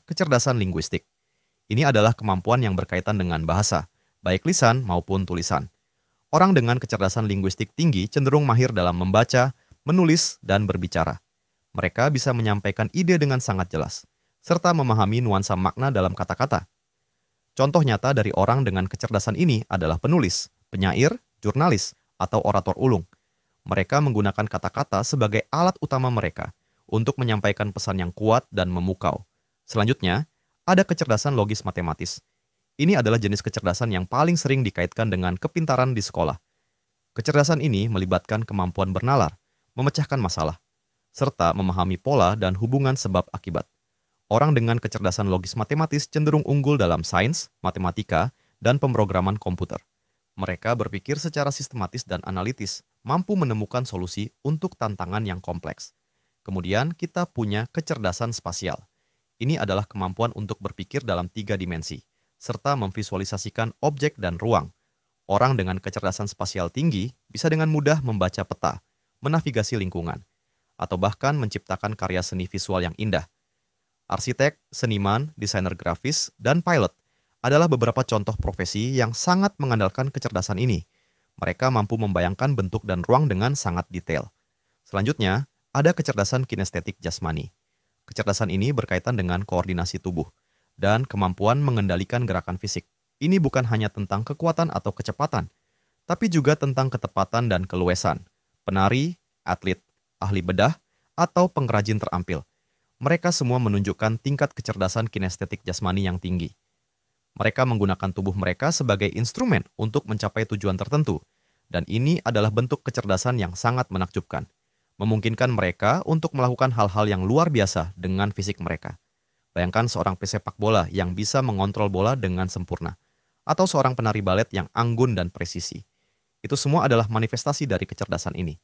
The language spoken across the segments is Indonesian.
kecerdasan linguistik. Ini adalah kemampuan yang berkaitan dengan bahasa, baik lisan maupun tulisan. Orang dengan kecerdasan linguistik tinggi cenderung mahir dalam membaca, menulis, dan berbicara. Mereka bisa menyampaikan ide dengan sangat jelas, serta memahami nuansa makna dalam kata-kata. Contoh nyata dari orang dengan kecerdasan ini adalah penulis, penyair, jurnalis, atau orator ulung. Mereka menggunakan kata-kata sebagai alat utama mereka untuk menyampaikan pesan yang kuat dan memukau. Selanjutnya, ada kecerdasan logis matematis. Ini adalah jenis kecerdasan yang paling sering dikaitkan dengan kepintaran di sekolah. Kecerdasan ini melibatkan kemampuan bernalar, memecahkan masalah, serta memahami pola dan hubungan sebab akibat. Orang dengan kecerdasan logis matematis cenderung unggul dalam sains, matematika, dan pemrograman komputer. Mereka berpikir secara sistematis dan analitis, mampu menemukan solusi untuk tantangan yang kompleks. Kemudian kita punya kecerdasan spasial. Ini adalah kemampuan untuk berpikir dalam 3 dimensi, serta memvisualisasikan objek dan ruang. Orang dengan kecerdasan spasial tinggi bisa dengan mudah membaca peta, menavigasi lingkungan, atau bahkan menciptakan karya seni visual yang indah. Arsitek, seniman, desainer grafis, dan pilot adalah beberapa contoh profesi yang sangat mengandalkan kecerdasan ini. Mereka mampu membayangkan bentuk dan ruang dengan sangat detail. Selanjutnya, ada kecerdasan kinestetik jasmani. Kecerdasan ini berkaitan dengan koordinasi tubuh dan kemampuan mengendalikan gerakan fisik. Ini bukan hanya tentang kekuatan atau kecepatan, tapi juga tentang ketepatan dan keluasan. Penari, atlet, ahli bedah, atau pengrajin terampil. Mereka semua menunjukkan tingkat kecerdasan kinestetik jasmani yang tinggi. Mereka menggunakan tubuh mereka sebagai instrumen untuk mencapai tujuan tertentu, dan ini adalah bentuk kecerdasan yang sangat menakjubkan, memungkinkan mereka untuk melakukan hal-hal yang luar biasa dengan fisik mereka. Bayangkan seorang pesepak bola yang bisa mengontrol bola dengan sempurna, atau seorang penari balet yang anggun dan presisi. Itu semua adalah manifestasi dari kecerdasan ini.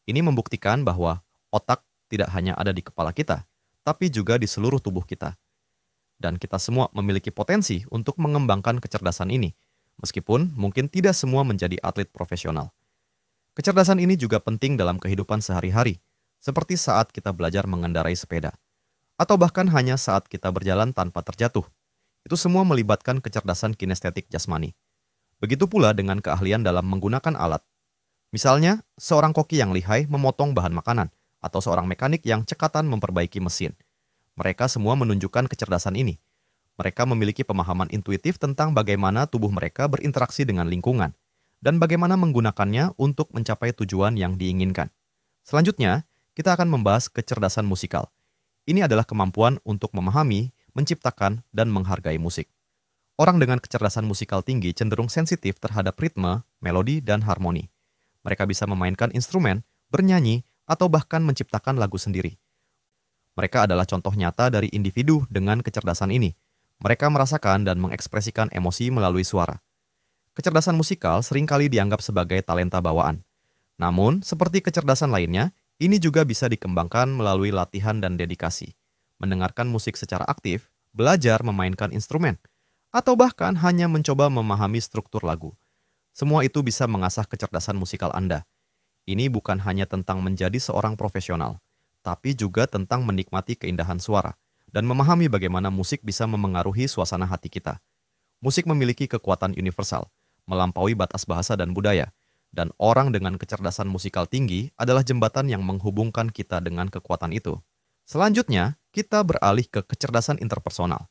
Ini membuktikan bahwa otak tidak hanya ada di kepala kita, tapi juga di seluruh tubuh kita. Dan kita semua memiliki potensi untuk mengembangkan kecerdasan ini, meskipun mungkin tidak semua menjadi atlet profesional. Kecerdasan ini juga penting dalam kehidupan sehari-hari, seperti saat kita belajar mengendarai sepeda, atau bahkan hanya saat kita berjalan tanpa terjatuh. Itu semua melibatkan kecerdasan kinestetik jasmani. Begitu pula dengan keahlian dalam menggunakan alat. Misalnya, seorang koki yang lihai memotong bahan makanan, atau seorang mekanik yang cekatan memperbaiki mesin. Mereka semua menunjukkan kecerdasan ini. Mereka memiliki pemahaman intuitif tentang bagaimana tubuh mereka berinteraksi dengan lingkungan, dan bagaimana menggunakannya untuk mencapai tujuan yang diinginkan. Selanjutnya, kita akan membahas kecerdasan musikal. Ini adalah kemampuan untuk memahami, menciptakan, dan menghargai musik. Orang dengan kecerdasan musikal tinggi cenderung sensitif terhadap ritme, melodi, dan harmoni. Mereka bisa memainkan instrumen, bernyanyi, atau bahkan menciptakan lagu sendiri. Mereka adalah contoh nyata dari individu dengan kecerdasan ini. Mereka merasakan dan mengekspresikan emosi melalui suara. Kecerdasan musikal seringkali dianggap sebagai talenta bawaan. Namun, seperti kecerdasan lainnya, ini juga bisa dikembangkan melalui latihan dan dedikasi. Mendengarkan musik secara aktif, belajar memainkan instrumen, atau bahkan hanya mencoba memahami struktur lagu. Semua itu bisa mengasah kecerdasan musikal Anda. Ini bukan hanya tentang menjadi seorang profesional, tapi juga tentang menikmati keindahan suara dan memahami bagaimana musik bisa memengaruhi suasana hati kita. Musik memiliki kekuatan universal, melampaui batas bahasa dan budaya, dan orang dengan kecerdasan musikal tinggi adalah jembatan yang menghubungkan kita dengan kekuatan itu. Selanjutnya, kita beralih ke kecerdasan interpersonal.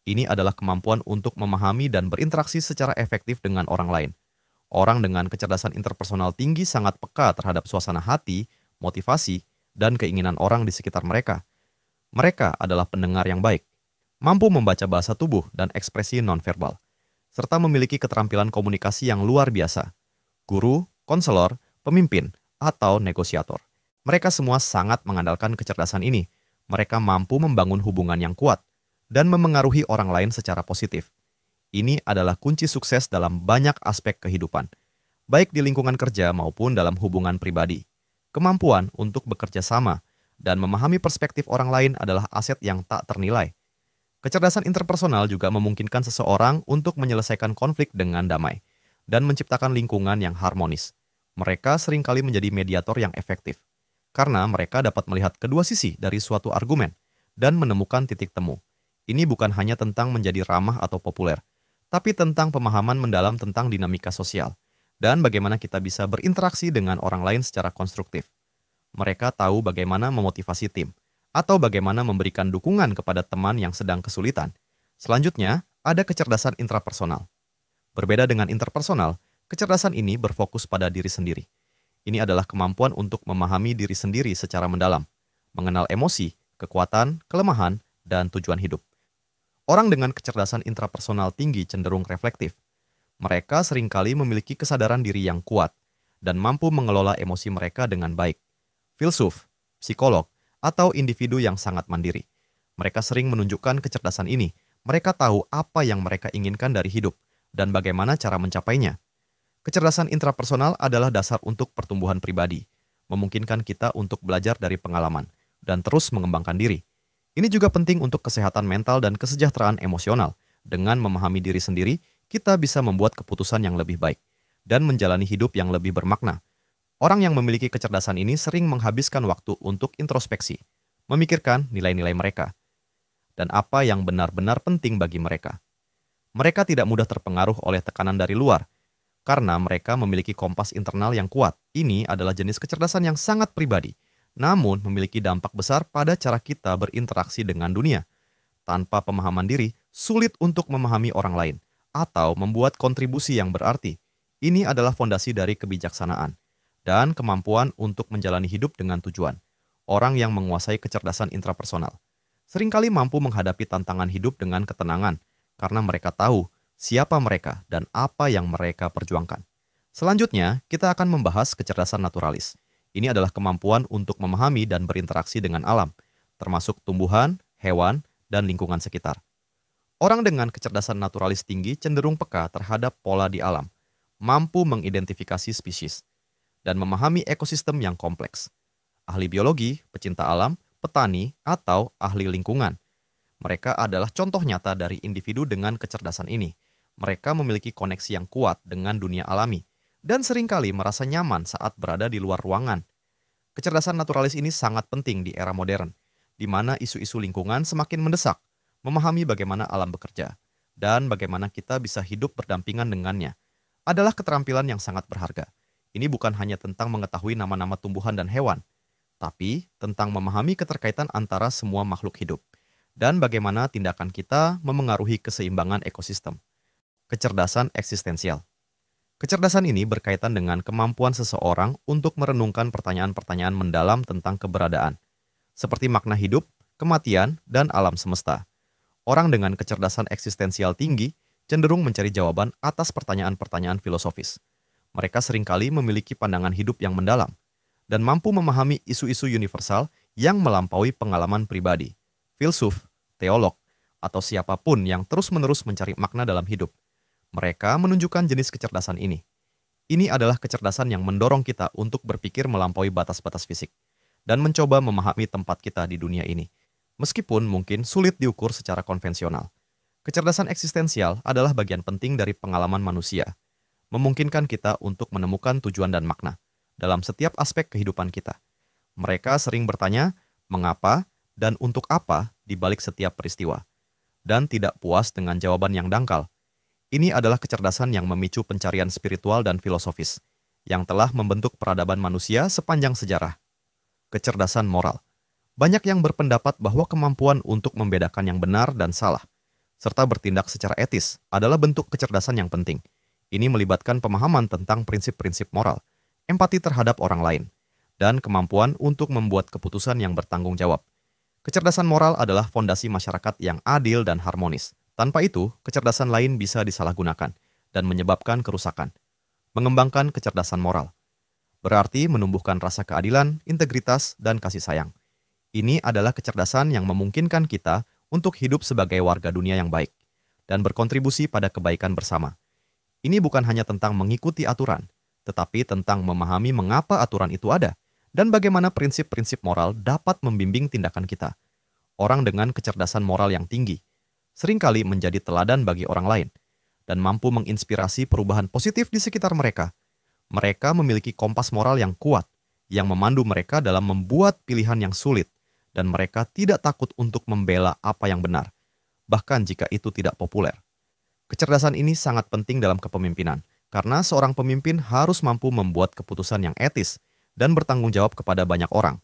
Ini adalah kemampuan untuk memahami dan berinteraksi secara efektif dengan orang lain. Orang dengan kecerdasan interpersonal tinggi sangat peka terhadap suasana hati, motivasi, dan keinginan orang di sekitar mereka. Mereka adalah pendengar yang baik, mampu membaca bahasa tubuh dan ekspresi nonverbal, serta memiliki keterampilan komunikasi yang luar biasa. Guru, konselor, pemimpin, atau negosiator. Mereka semua sangat mengandalkan kecerdasan ini. Mereka mampu membangun hubungan yang kuat dan memengaruhi orang lain secara positif. Ini adalah kunci sukses dalam banyak aspek kehidupan, baik di lingkungan kerja maupun dalam hubungan pribadi. Kemampuan untuk bekerja sama dan memahami perspektif orang lain adalah aset yang tak ternilai. Kecerdasan interpersonal juga memungkinkan seseorang untuk menyelesaikan konflik dengan damai dan menciptakan lingkungan yang harmonis. Mereka seringkali menjadi mediator yang efektif, karena mereka dapat melihat kedua sisi dari suatu argumen dan menemukan titik temu. Ini bukan hanya tentang menjadi ramah atau populer, tapi tentang pemahaman mendalam tentang dinamika sosial dan bagaimana kita bisa berinteraksi dengan orang lain secara konstruktif. Mereka tahu bagaimana memotivasi tim atau bagaimana memberikan dukungan kepada teman yang sedang kesulitan. Selanjutnya, ada kecerdasan intrapersonal. Berbeda dengan interpersonal, kecerdasan ini berfokus pada diri sendiri. Ini adalah kemampuan untuk memahami diri sendiri secara mendalam, mengenal emosi, kekuatan, kelemahan, dan tujuan hidup. Orang dengan kecerdasan intrapersonal tinggi cenderung reflektif. Mereka seringkali memiliki kesadaran diri yang kuat dan mampu mengelola emosi mereka dengan baik. Filsuf, psikolog, atau individu yang sangat mandiri. Mereka sering menunjukkan kecerdasan ini. Mereka tahu apa yang mereka inginkan dari hidup dan bagaimana cara mencapainya. Kecerdasan intrapersonal adalah dasar untuk pertumbuhan pribadi, memungkinkan kita untuk belajar dari pengalaman dan terus mengembangkan diri. Ini juga penting untuk kesehatan mental dan kesejahteraan emosional. Dengan memahami diri sendiri, kita bisa membuat keputusan yang lebih baik dan menjalani hidup yang lebih bermakna. Orang yang memiliki kecerdasan ini sering menghabiskan waktu untuk introspeksi, memikirkan nilai-nilai mereka, dan apa yang benar-benar penting bagi mereka. Mereka tidak mudah terpengaruh oleh tekanan dari luar, karena mereka memiliki kompas internal yang kuat. Ini adalah jenis kecerdasan yang sangat pribadi, namun memiliki dampak besar pada cara kita berinteraksi dengan dunia. Tanpa pemahaman diri, sulit untuk memahami orang lain, atau membuat kontribusi yang berarti. Ini adalah fondasi dari kebijaksanaan dan kemampuan untuk menjalani hidup dengan tujuan. Orang yang menguasai kecerdasan intrapersonal seringkali mampu menghadapi tantangan hidup dengan ketenangan karena mereka tahu siapa mereka dan apa yang mereka perjuangkan. Selanjutnya, kita akan membahas kecerdasan naturalis. Ini adalah kemampuan untuk memahami dan berinteraksi dengan alam, termasuk tumbuhan, hewan, dan lingkungan sekitar. Orang dengan kecerdasan naturalis tinggi cenderung peka terhadap pola di alam, mampu mengidentifikasi spesies, dan memahami ekosistem yang kompleks. Ahli biologi, pecinta alam, petani, atau ahli lingkungan. Mereka adalah contoh nyata dari individu dengan kecerdasan ini. Mereka memiliki koneksi yang kuat dengan dunia alami dan seringkali merasa nyaman saat berada di luar ruangan. Kecerdasan naturalis ini sangat penting di era modern, di mana isu-isu lingkungan semakin mendesak, memahami bagaimana alam bekerja, dan bagaimana kita bisa hidup berdampingan dengannya, adalah keterampilan yang sangat berharga. Ini bukan hanya tentang mengetahui nama-nama tumbuhan dan hewan, tapi tentang memahami keterkaitan antara semua makhluk hidup dan bagaimana tindakan kita memengaruhi keseimbangan ekosistem. Kecerdasan eksistensial. Kecerdasan ini berkaitan dengan kemampuan seseorang untuk merenungkan pertanyaan-pertanyaan mendalam tentang keberadaan, seperti makna hidup, kematian, dan alam semesta. Orang dengan kecerdasan eksistensial tinggi cenderung mencari jawaban atas pertanyaan-pertanyaan filosofis. Mereka seringkali memiliki pandangan hidup yang mendalam dan mampu memahami isu-isu universal yang melampaui pengalaman pribadi. Filsuf, teolog, atau siapapun yang terus-menerus mencari makna dalam hidup. Mereka menunjukkan jenis kecerdasan ini. Ini adalah kecerdasan yang mendorong kita untuk berpikir melampaui batas-batas fisik dan mencoba memahami tempat kita di dunia ini, meskipun mungkin sulit diukur secara konvensional. Kecerdasan eksistensial adalah bagian penting dari pengalaman manusia, memungkinkan kita untuk menemukan tujuan dan makna dalam setiap aspek kehidupan kita. Mereka sering bertanya, mengapa dan untuk apa di balik setiap peristiwa, dan tidak puas dengan jawaban yang dangkal. Ini adalah kecerdasan yang memicu pencarian spiritual dan filosofis, yang telah membentuk peradaban manusia sepanjang sejarah. Kecerdasan moral. Banyak yang berpendapat bahwa kemampuan untuk membedakan yang benar dan salah, serta bertindak secara etis, adalah bentuk kecerdasan yang penting. Ini melibatkan pemahaman tentang prinsip-prinsip moral, empati terhadap orang lain, dan kemampuan untuk membuat keputusan yang bertanggung jawab. Kecerdasan moral adalah fondasi masyarakat yang adil dan harmonis. Tanpa itu, kecerdasan lain bisa disalahgunakan dan menyebabkan kerusakan. Mengembangkan kecerdasan moral berarti menumbuhkan rasa keadilan, integritas, dan kasih sayang. Ini adalah kecerdasan yang memungkinkan kita untuk hidup sebagai warga dunia yang baik dan berkontribusi pada kebaikan bersama. Ini bukan hanya tentang mengikuti aturan, tetapi tentang memahami mengapa aturan itu ada dan bagaimana prinsip-prinsip moral dapat membimbing tindakan kita. Orang dengan kecerdasan moral yang tinggi seringkali menjadi teladan bagi orang lain dan mampu menginspirasi perubahan positif di sekitar mereka. Mereka memiliki kompas moral yang kuat yang memandu mereka dalam membuat pilihan yang sulit dan mereka tidak takut untuk membela apa yang benar. bahkan jika itu tidak populer. Kecerdasan ini sangat penting dalam kepemimpinan, karena seorang pemimpin harus mampu membuat keputusan yang etis dan bertanggung jawab kepada banyak orang,